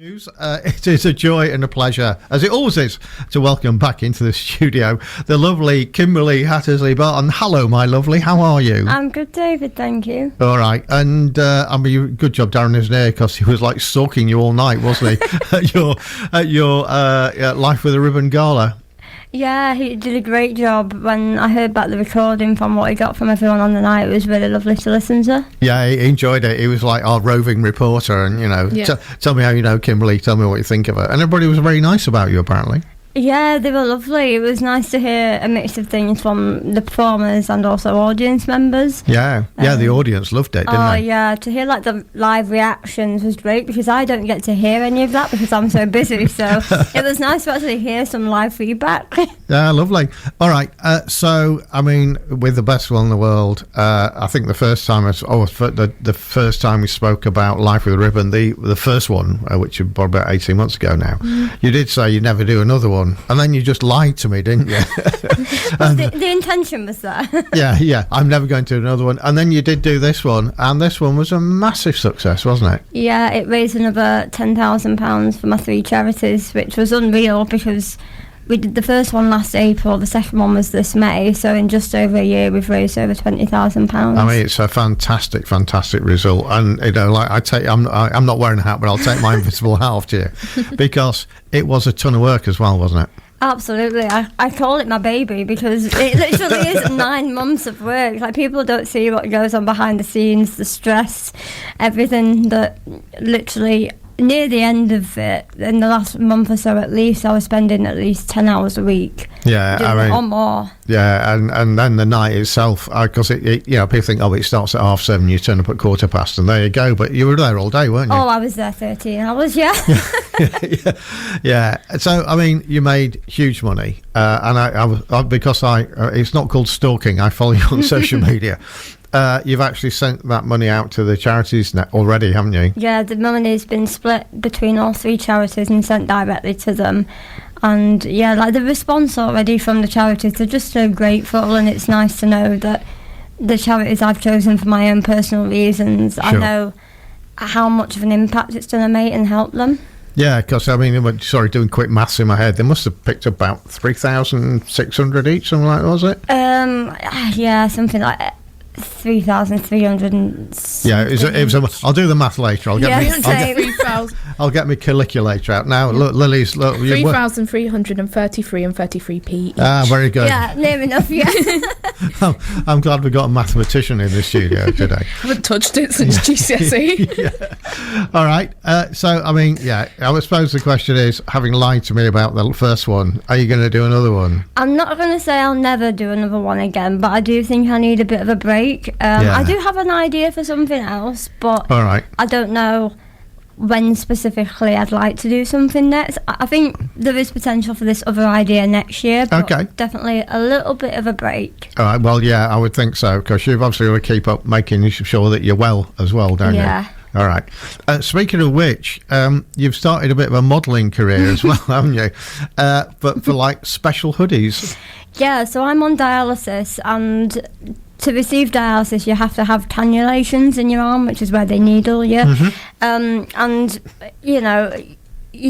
It is a joy and a pleasure, as it always is, to welcome back into the studio the lovely Kimberley Hattersley Barton. Hello, my lovely. How are you? I'm good, David. Thank you. All right, and good job, Darren isn't here because he was like stalking you all night, wasn't he? at your Life with a Ribbon Gala. Yeah, he did a great job. When I heard back the recording from what he got from everyone on the night, it was really lovely to listen to. Yeah, he enjoyed it. He was like our roving reporter, and tell me how you know Kimberley, tell me what you think of it. And everybody was very nice about you, apparently. Yeah, they were lovely. It was nice to hear a mix of things from the performers and also audience members. Yeah, the audience loved it, didn't they? Yeah, to hear like the live reactions was great because I don't get to hear any of that because I'm so busy. So it was nice to actually hear some live feedback. Yeah, lovely. All right, so I mean, with the best one in the world, I think the first time the first time we spoke about Life with a Ribbon, the first one, which was about 18 months ago now, you did say you'd never do another one. And then you just lied to me, didn't you? The intention was there. Yeah, I'm never going to do another one. And then you did do this one, and this one was a massive success, wasn't it? Yeah, it raised another £10,000 for my 3 charities, which was unreal because we did the first one last April, the second one was this May, so in just over a year we've raised over £20,000. I mean, it's a fantastic result, and I'm not wearing a hat, but I'll take my invisible hat off to you because it was a ton of work as well, wasn't it? Absolutely. I call it my baby because it literally is 9 months of work. Like, people don't see what goes on behind the scenes, the stress, everything that literally. Near the end of it, in the last month or so at least, I was spending at least 10 hours a week. Yeah, or more. Yeah, and then the night itself, because people think, it starts at 7:30, you turn up at 15:15, and there you go. But you were there all day, weren't you? Oh, I was there 13 hours, yeah. Yeah. So, I mean, you made huge money, and it's not called stalking. I follow you on social media. You've actually sent that money out to the charities already, haven't you? Yeah, the money's been split between all 3 charities and sent directly to them. And yeah, like the response already from the charities, they're just so grateful, and it's nice to know that the charities I've chosen for my own personal reasons, sure. I know how much of an impact it's going to make and help them. Yeah, because, I mean, doing quick maths in my head, they must have picked up about 3,600 each, something like that, was it? Yeah, something like that. 3,300. Yeah, it was. I'll do the math later. I'll get my calculator out now. Look, Lily's 3,333 and 33p each. Ah, very good. Yeah, near enough. Yeah. I'm glad we got a mathematician in the studio today. I haven't touched it since GCSE. Yeah. All right. So, I mean, I suppose the question is, having lied to me about the first one, are you going to do another one? I'm not going to say I'll never do another one again, but I do think I need a bit of a break. I do have an idea for something else, but all right. I don't know when specifically I'd like to do something next. I think there is potential for this other idea next year, but definitely a little bit of a break. All right, well, yeah, I would think so, because you've obviously got to keep up making sure that you're well as well, don't you? Yeah. All right. Speaking of which, you've started a bit of a modelling career as well, haven't you? But for like special hoodies. Yeah, so I'm on dialysis, and to receive dialysis, you have to have cannulations in your arm, which is where they needle you. Mm-hmm. And, you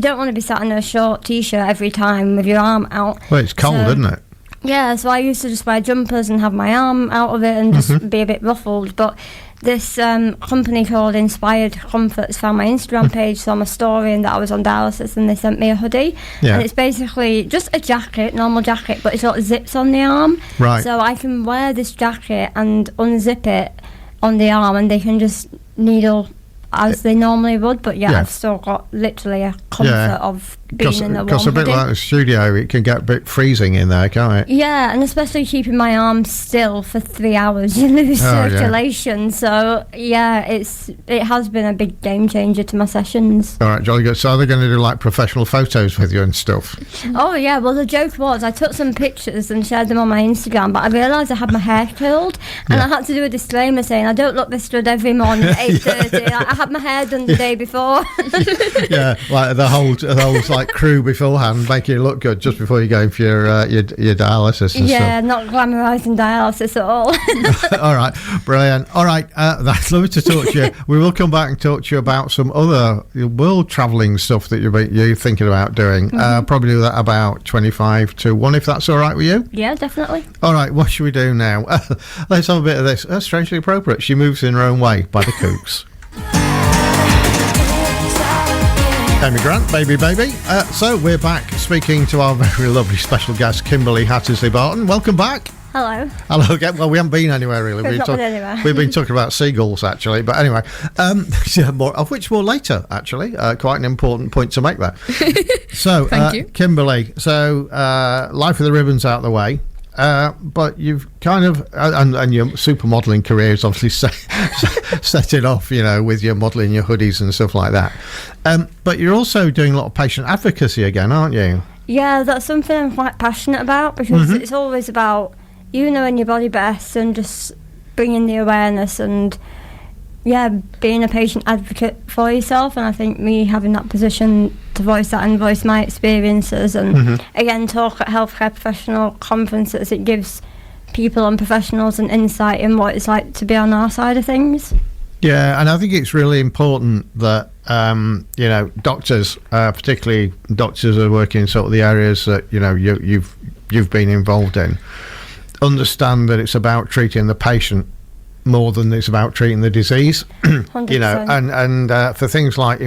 don't want to be sat in a short T-shirt every time with your arm out. Well, it's cold, isn't it? Yeah, so I used to just wear jumpers and have my arm out of it and just be a bit ruffled. But this company called Inspired Comforts found my Instagram page, saw my story and that I was on dialysis, and they sent me a hoodie. Yeah. And it's basically just a jacket, normal jacket, but it's got zips on the arm. Right. So I can wear this jacket and unzip it on the arm, and they can just needle as they normally would, but I've still got literally a comfort of being in the warm. Because a bit like the studio, it can get a bit freezing in there, can't it? Yeah, and especially keeping my arm still for 3 hours, you lose circulation. Yeah. So it has been a big game changer to my sessions. All right, jolly good. So are they going to do like professional photos with you and stuff? Oh yeah, well the joke was I took some pictures and shared them on my Instagram, but I realised I had my hair curled, and I had to do a disclaimer saying I don't look this good every morning at 8:30. I had my hair done the day before. Yeah, like the whole like crew beforehand, making you look good just before you go for your dialysis and Yeah, stuff. not glamorising dialysis at all. All right, brilliant. All right, that's lovely to talk to you. We will come back and talk to you about some other world travelling stuff that you're thinking about doing. Probably do that about 25 to 1, if that's all right with you. Yeah, definitely. All right, what should we do now? Let's have a bit of this. Strangely appropriate. She Moves in Her Own Way by the Kooks. Amy Grant, Baby Baby. So we're back speaking to our very lovely special guest, Kimberley Hattersley-Barton. Welcome back. Hello. Hello again. Well, we haven't been anywhere really. We've not been anywhere. We've been talking about seagulls actually, but anyway, more later actually. Quite an important point to make there. So, Thank you. Kimberley. So, Life with the Ribbons out of the way. But you've kind of, and your supermodelling career is obviously set it off, with your modelling, your hoodies and stuff like that. But you're also doing a lot of patient advocacy again, aren't you? Yeah, that's something I'm quite passionate about because it's always about you knowing your body best and just bringing the awareness and, being a patient advocate for yourself. And I think me having that position to voice that and voice my experiences and, again, talk at healthcare professional conferences, it gives people and professionals an insight in what it's like to be on our side of things. Yeah, and I think it's really important that, doctors, particularly doctors who are working in sort of the areas that, you've been involved in, understand that it's about treating the patient more than it's about treating the disease. 100%. and for things like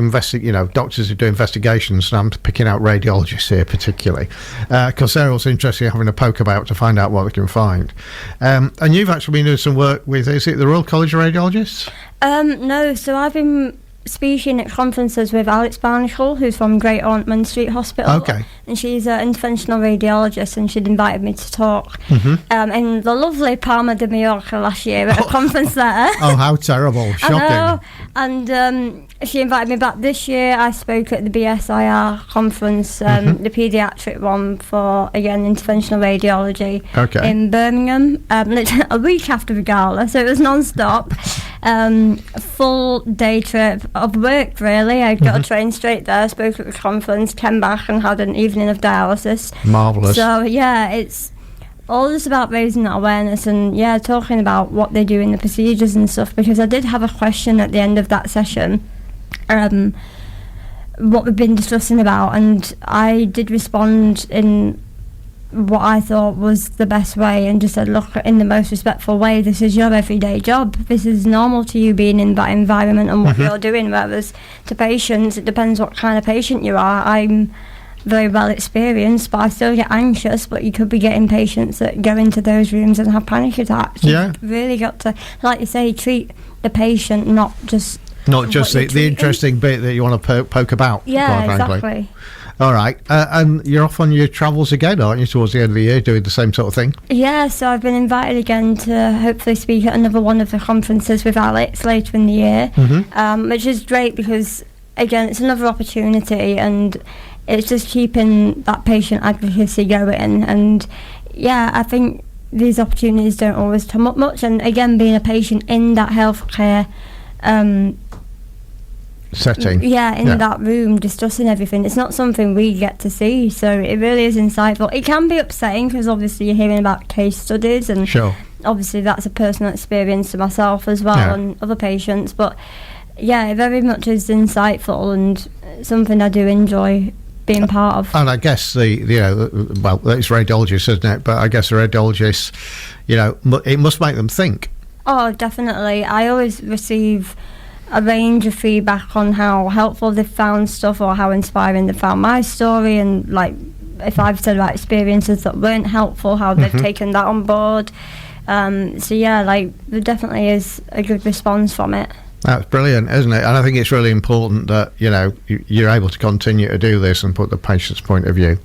doctors who do investigations, and I'm picking out radiologists here particularly, because they're also interested in having a poke about to find out what they can find. And you've actually been doing some work with, is it the Royal College of Radiologists? No, so I've been speaking at conferences with Alex Barnacle, who's from Great Ormond Street Hospital. Okay. And she's an interventional radiologist, and she'd invited me to talk in the lovely Palma de Mallorca last year at a conference there. Oh, how terrible. Shocking. I know. And she invited me back this year. I spoke at the BSIR conference, the paediatric one for, again, interventional radiology in Birmingham, literally a week after the Gala, so it was non-stop. Full day trip of work, really. I got a train straight there, spoke at the conference, came back and had an evening of dialysis. Marvellous. So, it's all just about raising that awareness and, talking about what they do in the procedures and stuff, because I did have a question at the end of that session, what we've been discussing about, and I did respond in what I thought was the best way and just said, look, in the most respectful way, this is your everyday job. This is normal to you being in that environment and what you're doing, whereas to patients, it depends what kind of patient you are. I'm very well experienced, but I still get anxious, but you could be getting patients that go into those rooms and have panic attacks. You've really got to, like you say, treat the patient, not just the interesting bit that you want to poke about. Yeah, exactly. All right, and you're off on your travels again, aren't you, towards the end of the year, doing the same sort of thing? Yeah, so I've been invited again to hopefully speak at another one of the conferences with Alex later in the year, which is great because, again, it's another opportunity and it's just keeping that patient advocacy going. And, I think these opportunities don't always come up much. And, again, being a patient in that healthcare setting, that room discussing everything, it's not something we get to see, so it really is insightful. It can be upsetting because obviously you're hearing about case studies and obviously that's a personal experience to myself as well and other patients, but it very much is insightful and something I do enjoy being part of. And I guess it's radiologists, isn't it? But I guess the radiologists, it must make them think. Oh, definitely. I always receive a range of feedback on how helpful they've found stuff or how inspiring they found my story, and like if I've said about experiences that weren't helpful, how they've taken that on board. There definitely is a good response from it. That's brilliant, isn't it? And I think it's really important that you're able to continue to do this and put the patient's point of view.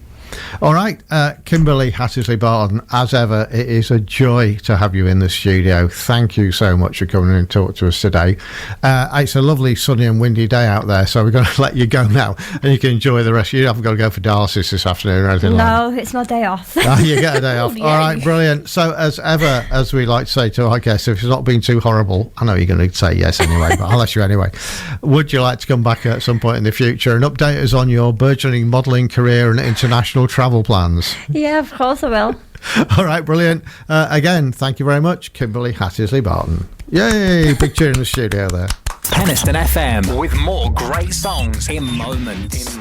All right, Kimberley Hattersley Barton, as ever, it is a joy to have you in the studio. Thank you so much for coming in and talk to us today. It's a lovely sunny and windy day out there, so we're going to let you go now, and you can enjoy the rest. You haven't got to go for dialysis this afternoon or anything like that. No, it's my day off. You get a day off. All right, brilliant. So, as ever, as we like to say to our guests, if it's not been too horrible, I know you're going to say yes anyway, but I'll ask you anyway. Would you like to come back at some point in the future and update us on your burgeoning modelling career and international travel plans? Yeah, of course I will. All right, brilliant. Again, thank you very much, Kimberley Hattersley Barton. Yay, big cheer in the studio there. Penistone FM with more great songs in moments.